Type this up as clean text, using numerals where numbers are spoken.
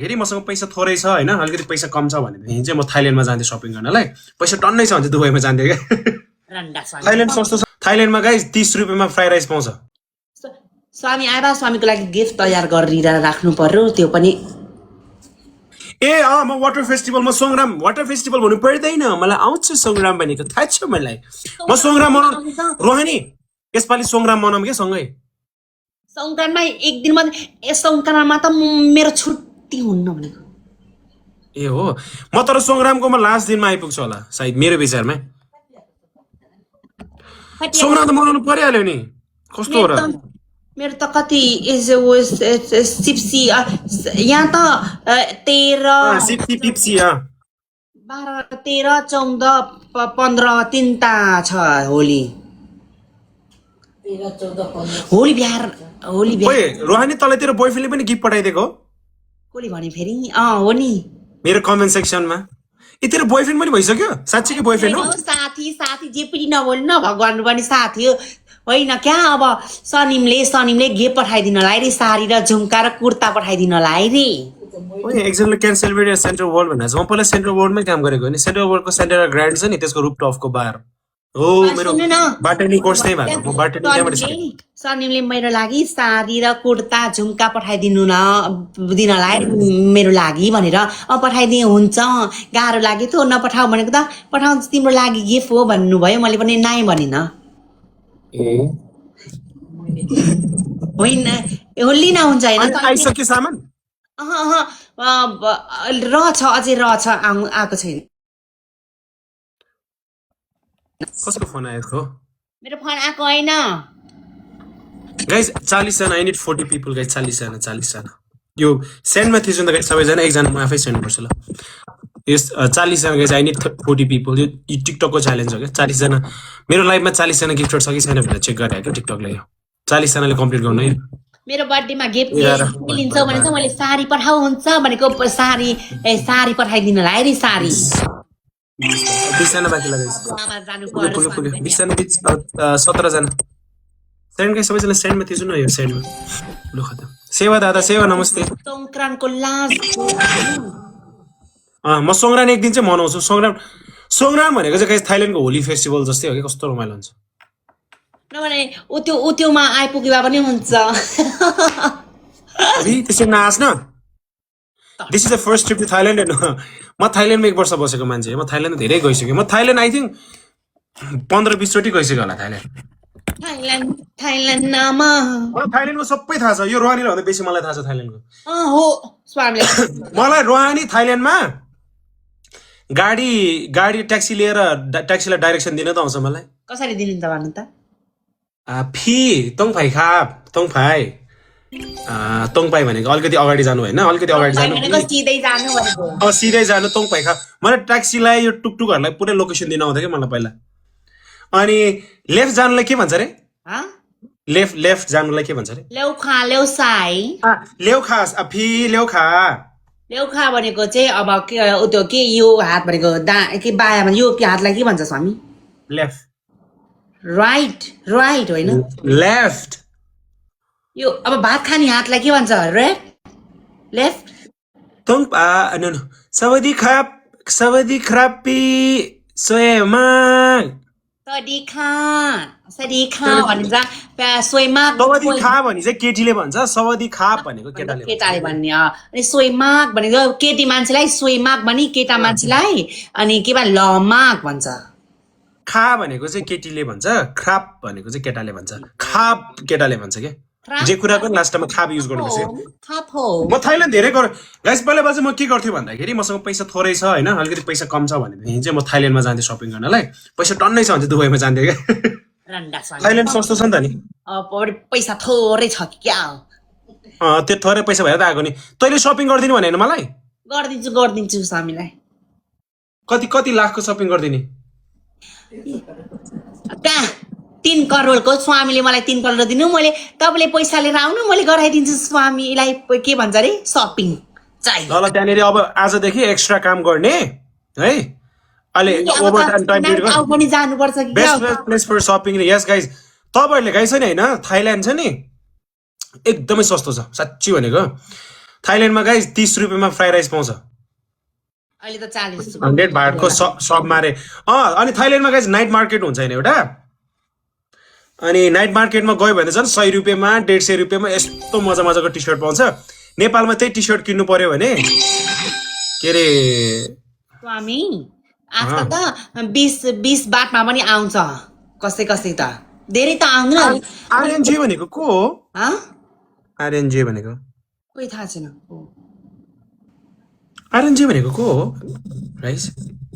हेरी मसँग पैसा थोरै छ हैन अलिकति पैसा कम छ भनेदेखि चाहिँ म थाइल्यान्डमा जान्थे शपिङ गर्नलाई पैसा टन्नै छ भने चाहिँ दुबईमा जान्थे क्या थाइल्यान्ड सस्तो छ थाइल्यान्डमा गाइस 30 रुपैयाँमा फ्राई राइस पाउँछ स्वामी आबा स्वामीको लागि गिफ्ट तयार गरेर राख्नु पर्यो त्यो पनि ए म वाटर फेस्टिभलमा सोङराम वाटर फेस्टिभल भन्नु पर्दैन मलाई आउँछ सोङराम भनेको थाहा छ मलाई म सोङराम मनाउँ रोहानी यसपालि सोङराम मनाउँ के सँगै सङ्क्रान्तमा एक दिन मात्रै सङ्क्रान्तमा त मेरो छुट्टी हुन्न भनेको ए हो म तर सोङरामकोमा लास्ट दिनमा आइपुग्छु होला सायद मेरो विचारमा सोङराम त मनाउनु परिहाल्यो नि कस्तो हो र मेरो त कति सिप्सी यहाँ त 13 सिप्सी पिप्सी 12 13 14 15 तिनटा छ होली होली बिहार ओए रोहानी तलतिर बोयफ्रेन्डले पनि गिफ्ट पठाइदिएको कोले भने फेरि हो नि मेरो कमेन्ट सेक्सनमा ए तेरो बोयफ्रेन्ड पनि भइसक्यो साच्चीकै बोयफ्रेन्ड हो साथी जे पनि नबोल्नु न भगवान पनि साथी हो होइन क्या अब सनिमले गिफ्ट पठाइदिनलाई रे साडी र झुम्का र कुर्ता पठाइदिनलाई रे ओए एकजनाले क्यान सेलिब्रेट सेन्ट्रल वर्ल्ड भनेर म पहिला सेन्ट्रल वर्ल्डमै काम गरेको नि सेन्ट्रल वर्ल्डको सेन्टर ग्रान्ड छ नि त्यसको रुफटपको बार हो मेरो बार्टेनिङ कोर्स त्यही भएको म बार्टेनिङ त्यहाँबाट सिकेँ सनिमले मेरो लागि साडी र कुर्ता झुम्का पठाइदिनु न दिनलाई मेरो लागि भनेर पठाइदिए हुन्छ गाह्रो लाग्यो त नपठाऊ भनेको त पठाउँछु तिम्रो लागि गिफ्ट हो भन्नुभयो मैले पनि नाइ भनिन होइन होली न हुन्छ होइन आइसक्यो सामान रहेछ अझै रहेछ आएको छैन कसको फोन आएको मेरो फोन आएको होइन गाइस 40 जना आई निड 40 पिपल गाइस 40 जना यो सेन्डमा थिच्नु त गाइस सबैजना एकजना म आफै सेन्ड गर्छु ल यस 40 जना गाइस आई निड 40 पिपल यो टिकटकको च्यालेन्ज हो क्या 40 जना मेरो लाइफमा 40 जना गिफ्टर छ कि छैन भनेर चेक गरे क्या टिकटकले यो 40 जनाले कम्प्लिट गर्नु है मेरो बर्थडेमा गिफ्ट लिन्छौ भने चाहिँ मैले साडी पठाउ हुन्छ भनेको साडी पठाइदिनलाई रे साडी 20 जना बाँकी लाग्यो 20 जना बिच 17 जना सेन्ड गाइस सबैजना सेन्डमा थिच्नु न यो सेन्डमा लु खतम सेवा दादा सेवा नमस्ते सङ्क्रान्तको लास्ट म सोङराम एक दिन चाहिँ मनाउँछु सोङराम भनेको चाहिँ गाइस थाइल्यान्डको होली फेस्टिभल जस्तै हो कि कस्तो रमाइलो हुन्छ नभने उत्योमा आइपुग्दा पनि हुन्छ त्यसरी नाच्न this is the first trip to Thailand म थाइल्यान्डमा 1 वर्ष बसेको मान्छे म थाइल्यान्ड धेरै गइसकेँ म थाइल्यान्ड आई थिङ्क 15-20 चोटि गइसकेँ होला थाइल्यान्डमा थाइल्यान्डको सबै थाहा छ यो रोहानीलाई भन्दा बेसी मलाई थाहा छ थाइल्यान्डको हो स्वामीले मलाई रोहानी थाइल्यान्डमा गाडी ट्याक्सी लिएर ट्याक्सीलाई डाइरेक्सन दिन त आउँछ मलाई कसरी दिनु त भन्नु त फी तोङफाइ खाप तोङफाइ तोङपाई भनेको अलिकति अगाडि जानु होइन अलिकति अगाडि जानु सिधै जानु तोङपाई खाप मलाई ट्याक्सीलाई यो टुकटुकहरूलाई पुरै लोकेसन दिन आउँथ्यो कि मलाई पहिला अनि लेफ्ट जानुलाई के भन्छ रे लेफ्ट जानुलाई के भन्छ रे लेउखा फी लेउखा भनेको चाहिँ अब त्यो के यो हात भनेको के बायाँमा यो हातलाई के भन्छ स्वामी लेफ्ट राइट होइन लेफ्ट यो अब भात खाने हातलाई के भन्छ लेफ्ट तोङपा सवादी खरापी सोएमा सदिखा भन्छ सोइमाग सवादी खा भने चाहिँ केटीले भन्छ सवादी खाप भनेको केटाले भन्ने अनि सोइमाग भनेको केटी मान्छेलाई सोइमाग भनी केटा मान्छेलाई अनि के भन्छ लमाग भन्छ खा भनेको चाहिँ केटीले भन्छ ख्राप भनेको चाहिँ केटाले भन्छ खाप केटाले भन्छ के जे कुराको लास्टमा खाप युज गर्नुपर्छ म थाइल्यान्ड धेरै गरेँ गाइस पहिला चाहिँ म के गर्थेँ भन्दाखेरि मसँग पैसा थोरै छ होइन अलिकति पैसा कम छ भनेदेखि चाहिँ म थाइल्यान्डमा जान्थेँ शपिङ गर्नलाई पैसा टन्नै छ भने चाहिँ दुबईमा जान्थेँ क्या थाइल्यान्ड सस्तो छ नि त नि पैसा थोरै छ क्या त्यो थोरै पैसा भएर त आएको नि तैँले सपिङ गरिदिनु भने होइन मलाई गरिदिन्छु स्वामीलाई कति लाखको सपिङ गरिदिने कहाँ 3 करोडको स्वामीले मलाई 3 करोड दिनु मैले तपाईँले पैसा लिएर आउनु मैले गराइदिन्छु स्वामीलाई के भन्छ अरे सपिङ ल त्यहाँनिर अब आजदेखि एक्स्ट्रा काम गर्ने है अहिले ओभर टाइम पनि जानुपर्छ कि best place for shopping yes guys तपाईँहरूले गाइस नि होइन थाइल्यान्ड छ नि एकदमै सस्तो छ साँच्ची भनेको थाइल्यान्डमा गाइस 30 रुपियाँमा फ्राई राइस पाउँछ अहिले त 40 100 बाटको सब मारे अनि थाइल्यान्डमा गाइस नाइट मार्केट हुन्छ हैन एउटा अनि नाइट मार्केटमा गयो भने चाहिँ 100 रुपियाँमा 150 रुपियाँमा यस्तो मजा मजाको टी सर्ट पाउँछ नेपालमा त्यही टी सर्ट किन्नु पर्यो भने के रे स्वामी आजकल त 20 बाटमा पनि आउँछ कसै कसै त धेरै त आउँदैन आरएनजे भनेको को हो ह आरएनजे भनेको कोही थाहा छैन आरएनजे भनेको को हो राइस